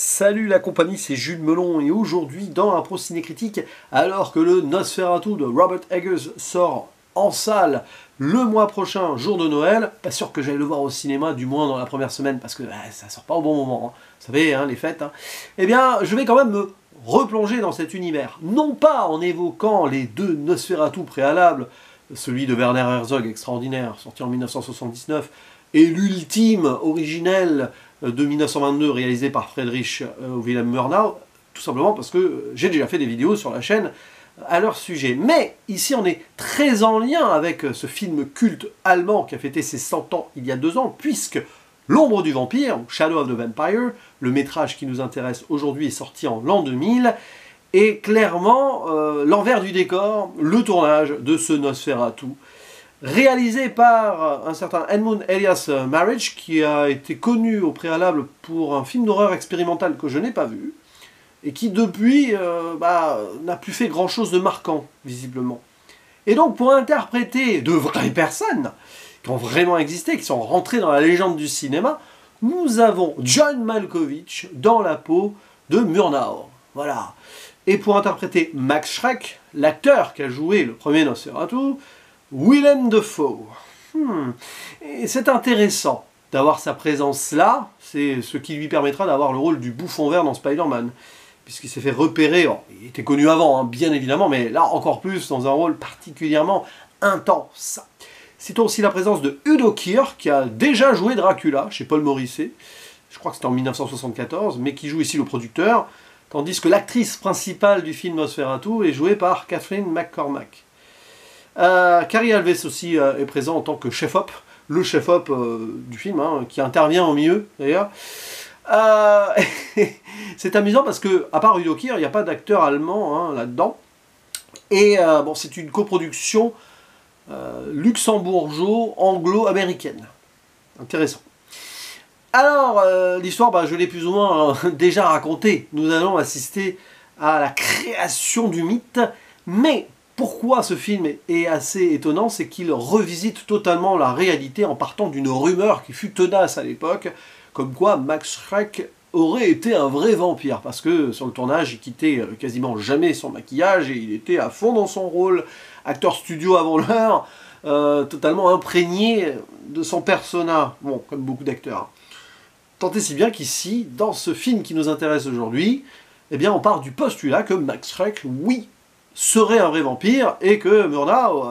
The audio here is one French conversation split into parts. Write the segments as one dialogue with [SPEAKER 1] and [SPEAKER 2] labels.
[SPEAKER 1] Salut la compagnie, c'est Jules Melon et aujourd'hui dans un Pro Ciné Critique, alors que le Nosferatu de Robert Eggers sort en salle le mois prochain, jour de Noël, pas sûr que j'aille le voir au cinéma, du moins dans la première semaine, parce que ça sort pas au bon moment, hein. Vous savez, hein, les fêtes, hein. Eh bien, je vais quand même me replonger dans cet univers, non pas en évoquant les deux Nosferatu préalables, celui de Werner Herzog extraordinaire, sorti en 1979, et l'ultime originel de 1922 réalisé par Friedrich Wilhelm Murnau, tout simplement parce que j'ai déjà fait des vidéos sur la chaîne à leur sujet. Mais ici on est très en lien avec ce film culte allemand qui a fêté ses 100 ans il y a 2 ans, puisque L'ombre du vampire, Shadow of the Vampire, le métrage qui nous intéresse aujourd'hui est sorti en l'an 2000, et clairement l'envers du décor, le tournage de ce Nosferatu, réalisé par un certain Edmund Elias Marriage, qui a été connu au préalable pour un film d'horreur expérimental que je n'ai pas vu, et qui depuis n'a plus fait grand chose de marquant, visiblement. Et donc pour interpréter de vraies personnes, qui ont vraiment existé, qui sont rentrées dans la légende du cinéma, nous avons John Malkovich dans la peau de Murnau. Voilà. Et pour interpréter Max Schreck, l'acteur qui a joué le premier Nosferatu, Willem Dafoe. Et c'est intéressant d'avoir sa présence là, c'est ce qui lui permettra d'avoir le rôle du bouffon vert dans Spider-Man, puisqu'il s'est fait repérer, il était connu avant, hein, bien évidemment, mais là encore plus dans un rôle particulièrement intense. Citons aussi la présence de Udo Kier, qui a déjà joué Dracula chez Paul Morisset, je crois que c'était en 1974, mais qui joue ici le producteur, tandis que l'actrice principale du film Nosferatu est jouée par Catherine McCormack. Cary Elwes aussi est présent en tant que chef-op, le chef-op du film, hein, qui intervient au milieu d'ailleurs. C'est amusant parce que, à part Udo Kier, il n'y a pas d'acteur allemand hein, là-dedans. Et bon, c'est une coproduction luxembourgeo-anglo-américaine. Intéressant. Alors, l'histoire, je l'ai plus ou moins déjà racontée. Nous allons assister à la création du mythe, mais pourquoi ce film est assez étonnant, c'est qu'il revisite totalement la réalité en partant d'une rumeur qui fut tenace à l'époque, comme quoi Max Schreck aurait été un vrai vampire, parce que sur le tournage, il quittait quasiment jamais son maquillage, et il était à fond dans son rôle, acteur studio avant l'heure, totalement imprégné de son persona, bon, comme beaucoup d'acteurs. Tant et si bien qu'ici, dans ce film qui nous intéresse aujourd'hui, eh bien on part du postulat que Max Schreck, oui, serait un vrai vampire, et que Murnau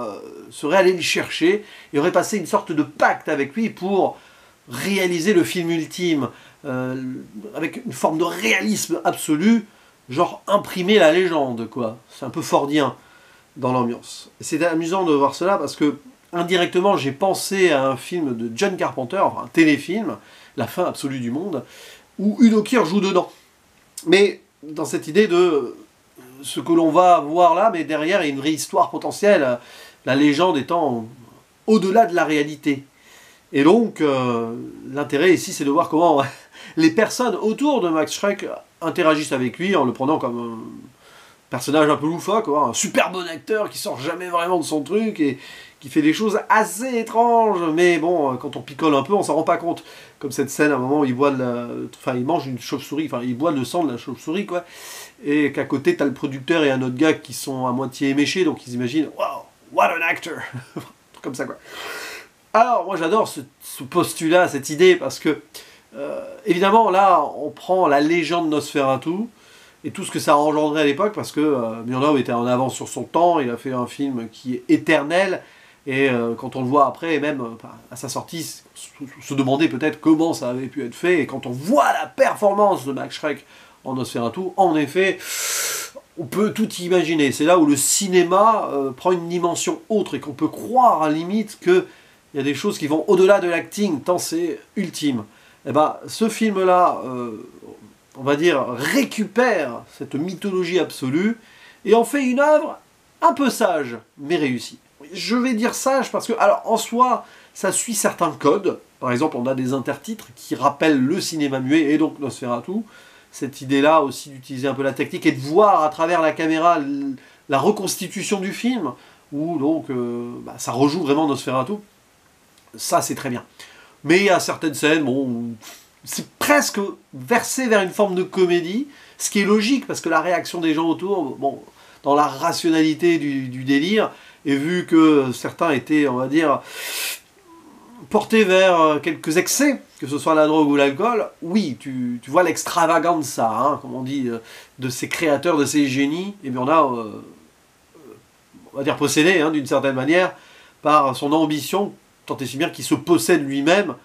[SPEAKER 1] serait allé le chercher, et aurait passé une sorte de pacte avec lui pour réaliser le film ultime, avec une forme de réalisme absolu, genre imprimer la légende, quoi. C'est un peu fordien dans l'ambiance. C'est amusant de voir cela, parce que, indirectement, j'ai pensé à un film de John Carpenter, enfin un téléfilm, La fin absolue du monde, où Udo Kier joue dedans. Mais dans cette idée de ce que l'on va voir là, mais derrière, il y a une vraie histoire potentielle, la légende étant au-delà de la réalité. Et donc, l'intérêt ici, c'est de voir comment les personnes autour de Max Schreck interagissent avec lui en le prenant comme un personnage un peu loufoque, un super bon acteur qui sort jamais vraiment de son truc et qui fait des choses assez étranges, mais bon, quand on picole un peu, on s'en rend pas compte. Comme cette scène, à un moment où il boit il mange une chauve-souris, enfin, il boit le sang de la chauve-souris, quoi, et qu'à côté, t'as le producteur et un autre gars qui sont à moitié éméchés, donc ils imaginent « Wow, what an actor !» comme ça, quoi. Alors, moi j'adore ce postulat, cette idée, parce que, évidemment, là, on prend la légende Nosferatu, et tout ce que ça a engendré à l'époque, parce que Murnau était en avance sur son temps, il a fait un film qui est éternel, et quand on le voit après, et même à sa sortie, se demander peut-être comment ça avait pu être fait, et quand on voit la performance de Max Schreck en Nosferatu, en effet, on peut tout imaginer. C'est là où le cinéma prend une dimension autre, et qu'on peut croire à la limite qu'il y a des choses qui vont au-delà de l'acting, tant c'est ultime. Et ben, ce film-là, on va dire, récupère cette mythologie absolue et en fait une œuvre un peu sage, mais réussie. Je vais dire sage parce que, alors, en soi, ça suit certains codes. Par exemple, on a des intertitres qui rappellent le cinéma muet et donc Nosferatu. Cette idée-là aussi d'utiliser un peu la technique et de voir à travers la caméra la reconstitution du film, où donc ça rejoue vraiment Nosferatu. Ça, c'est très bien. Mais il y a certaines scènes, bon, c'est presque versé vers une forme de comédie, ce qui est logique, parce que la réaction des gens autour, bon, dans la rationalité du délire, et vu que certains étaient, on va dire, portés vers quelques excès, que ce soit la drogue ou l'alcool, oui, tu vois l'extravagance, hein, comme on dit, de ces créateurs, de ces génies, et bien on va dire possédé, hein, d'une certaine manière, par son ambition, tant et si bien qu'il se possède lui-même,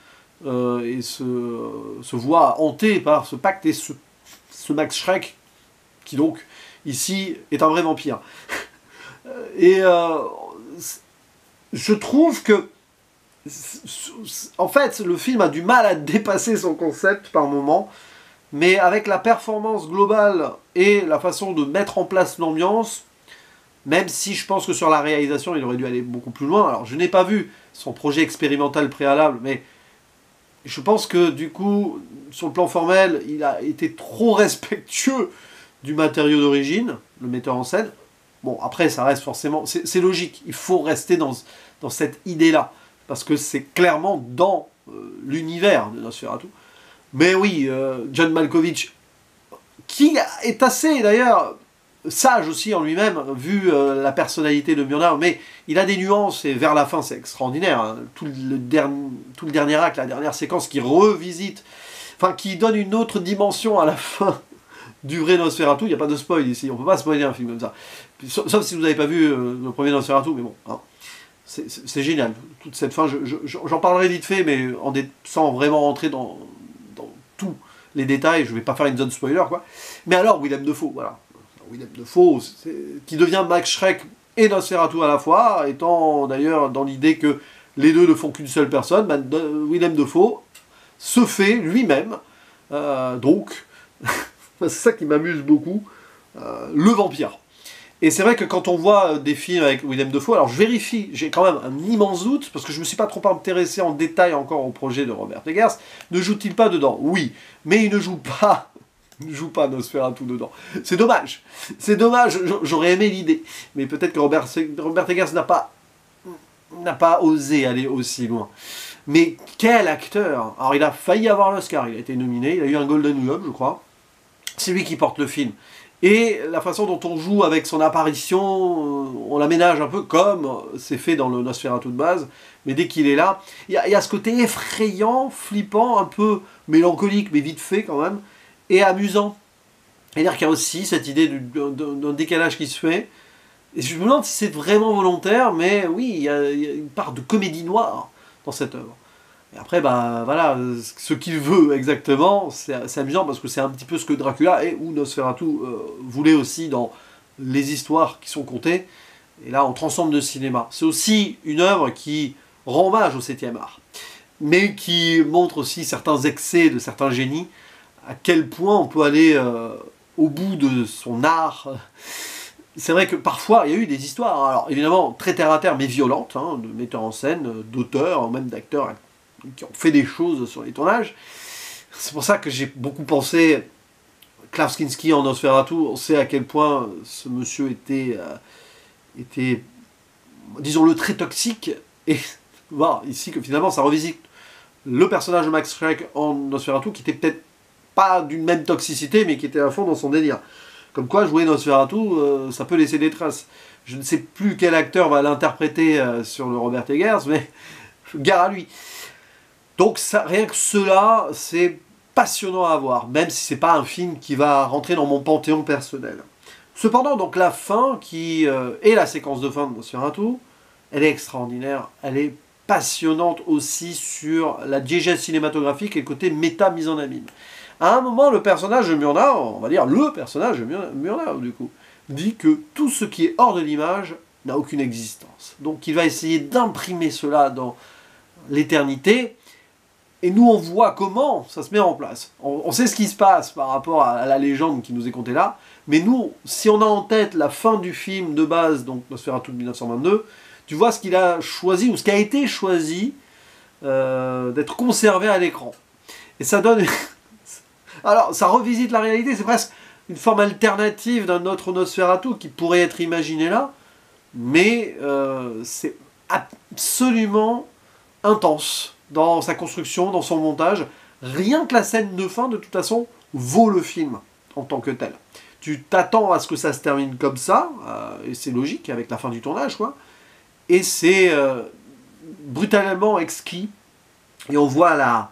[SPEAKER 1] et se voit hanté par ce pacte et ce Max Schreck, qui donc, ici, est un vrai vampire. Et je trouve que, en fait, le film a du mal à dépasser son concept par moment, mais avec la performance globale et la façon de mettre en place l'ambiance, même si je pense que sur la réalisation, il aurait dû aller beaucoup plus loin. Alors, je n'ai pas vu son projet expérimental préalable, mais je pense que, du coup, sur le plan formel, il a été trop respectueux du matériau d'origine, le metteur en scène. Bon, après, ça reste forcément... C'est logique, il faut rester dans cette idée-là, parce que c'est clairement dans l'univers de Nosferatu. Mais oui, John Malkovich, qui est assez, d'ailleurs, sage aussi en lui-même, vu la personnalité de Murnau, mais il a des nuances, et vers la fin, c'est extraordinaire. Hein. Tout le dernier acte, la dernière séquence qui revisite, enfin, qui donne une autre dimension à la fin du vrai Nosferatu. Il n'y a pas de spoil ici, on ne peut pas spoiler un film comme ça. Sauf si vous n'avez pas vu le premier Nosferatu, mais bon, hein. C'est génial. Toute cette fin, j'en parlerai vite fait, mais sans vraiment rentrer dans tous les détails. Je ne vais pas faire une zone spoiler, quoi. Mais alors, Willem Dafoe, voilà. Willem Dafoe, qui devient Max Schreck et Nosferatu à la fois, étant d'ailleurs dans l'idée que les deux ne font qu'une seule personne, Willem Dafoe se fait lui-même, donc, c'est ça qui m'amuse beaucoup, le vampire. Et c'est vrai que quand on voit des films avec Willem Dafoe, alors je vérifie, j'ai quand même un immense doute, parce que je ne me suis pas trop intéressé en détail encore au projet de Robert Eggers, ne joue-t-il pas dedans? Oui, mais il ne joue pas Nosferatu dedans. C'est dommage. C'est dommage, j'aurais aimé l'idée. Mais peut-être que Robert Eggers n'a pas osé aller aussi loin. Mais quel acteur! Alors il a failli avoir l'Oscar, il a été nominé, il a eu un Golden Globe, je crois. C'est lui qui porte le film. Et la façon dont on joue avec son apparition, on l'aménage un peu comme c'est fait dans le Nosferatu de base, mais dès qu'il est là, il y a ce côté effrayant, flippant, un peu mélancolique, mais vite fait quand même, et amusant. C'est-à-dire qu'il y a aussi cette idée d'un décalage qui se fait. Et je me demande si c'est vraiment volontaire, mais oui, il y a une part de comédie noire dans cette œuvre. Et après, bah voilà, ce qu'il veut exactement, c'est amusant parce que c'est un petit peu ce que Dracula et ou Nosferatu voulait aussi dans les histoires qui sont contées. Et là, on transforme de cinéma. C'est aussi une œuvre qui rend hommage au 7e art, mais qui montre aussi certains excès de certains génies, à quel point on peut aller au bout de son art. C'est vrai que parfois, il y a eu des histoires, alors évidemment très terre-à-terre, mais violentes, hein, de metteurs en scène, d'auteurs, même d'acteurs qui ont fait des choses sur les tournages. C'est pour ça que j'ai beaucoup pensé Klaus Kinski en Nosferatu. On sait à quel point ce monsieur était disons-le, très toxique. Et voir ici que finalement ça revisite le personnage de Max Schreck en Nosferatu, qui était peut-être pas d'une même toxicité, mais qui était à fond dans son délire. Comme quoi, jouer Nosferatu, ça peut laisser des traces. Je ne sais plus quel acteur va l'interpréter sur le Robert Eggers, mais gare à lui. Donc ça, rien que cela, c'est passionnant à voir, même si c'est pas un film qui va rentrer dans mon panthéon personnel. Cependant, donc la fin, qui est la séquence de fin de Nosferatu, elle est extraordinaire, elle est passionnante aussi sur la diégèse cinématographique et le côté méta mise en abîme. À un moment, le personnage de Murnau, on va dire le personnage de Murnau du coup, dit que tout ce qui est hors de l'image n'a aucune existence. Donc il va essayer d'imprimer cela dans l'éternité. Et nous, on voit comment ça se met en place. On sait ce qui se passe par rapport à la légende qui nous est contée là. Mais nous, si on a en tête la fin du film de base, donc Nosferatu de 1922, tu vois ce qu'il a choisi, ou ce qui a été choisi, d'être conservé à l'écran. Et ça donne... Alors, ça revisite la réalité, c'est presque une forme alternative d'un autre Nosferatu qui pourrait être imaginé là. Mais c'est absolument intense dans sa construction, dans son montage, Rien que la scène de fin, de toute façon, vaut le film en tant que tel. Tu t'attends à ce que ça se termine comme ça, et c'est logique avec la fin du tournage, quoi. Et c'est brutalement exquis. Et on voit la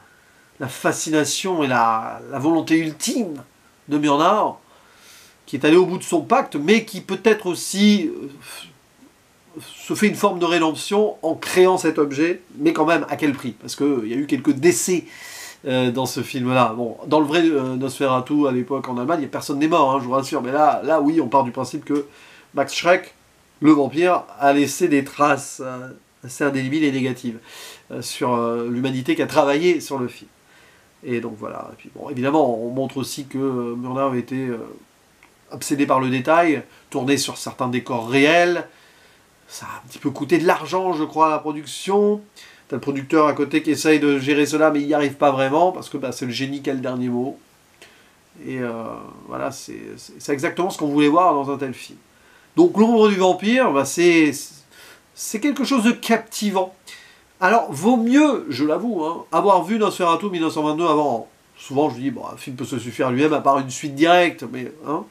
[SPEAKER 1] fascination et la volonté ultime de Murnau, qui est allé au bout de son pacte, mais qui peut-être aussi se fait une forme de rédemption en créant cet objet, mais quand même à quel prix? Parce qu'il y a eu quelques décès dans ce film-là. Bon, dans le vrai Nosferatu à l'époque en Allemagne, personne n'est mort, hein, je vous rassure, mais là oui, on part du principe que Max Schreck, le vampire, a laissé des traces assez indélébiles et négatives sur l'humanité qui a travaillé sur le film. Et donc voilà. Et puis, bon, évidemment, on montre aussi que Murnau avait été obsédé par le détail, tourné sur certains décors réels. Ça a un petit peu coûté de l'argent, je crois, à la production. T'as le producteur à côté qui essaye de gérer cela, mais il n'y arrive pas vraiment, parce que c'est le génie qui a le dernier mot. Et voilà, c'est exactement ce qu'on voulait voir dans un tel film. Donc l'ombre du vampire, c'est quelque chose de captivant. Alors, vaut mieux, je l'avoue, hein, avoir vu Nosferatu 1922 avant. Souvent, je dis, bon, un film peut se suffire à lui-même, à part une suite directe, mais... Hein,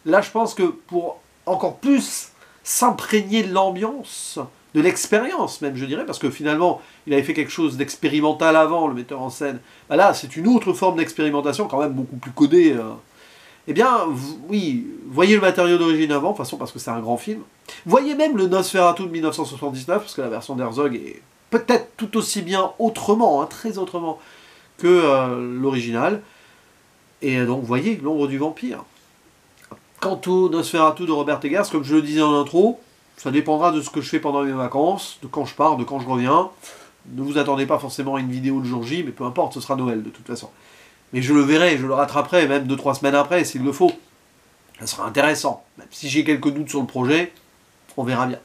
[SPEAKER 1] là, je pense que pour encore plus s'imprégner de l'ambiance, de l'expérience même, je dirais, parce que finalement, il avait fait quelque chose d'expérimental avant, le metteur en scène. Bah là, c'est une autre forme d'expérimentation, quand même beaucoup plus codée. Eh bien, oui, voyez le matériau d'origine avant, de toute façon, parce que c'est un grand film. Voyez même le Nosferatu de 1979, parce que la version d'Herzog est peut-être tout aussi bien autrement, hein, très autrement, que l'original. Et donc, voyez, l'ombre du vampire. Quant au Nosferatu de Robert Eggers, comme je le disais en intro, ça dépendra de ce que je fais pendant mes vacances, de quand je pars, de quand je reviens. Ne vous attendez pas forcément à une vidéo le jour J, mais peu importe, ce sera Noël de toute façon. Mais je le verrai, je le rattraperai, même 2-3 semaines après, s'il le faut. Ça sera intéressant. Même si j'ai quelques doutes sur le projet, on verra bien.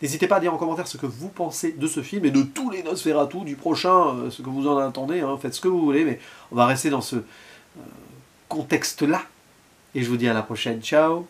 [SPEAKER 1] N'hésitez pas à dire en commentaire ce que vous pensez de ce film et de tous les Nosferatu, du prochain, ce que vous en attendez, hein, faites ce que vous voulez, mais on va rester dans ce contexte-là. Et je vous dis à la prochaine, ciao!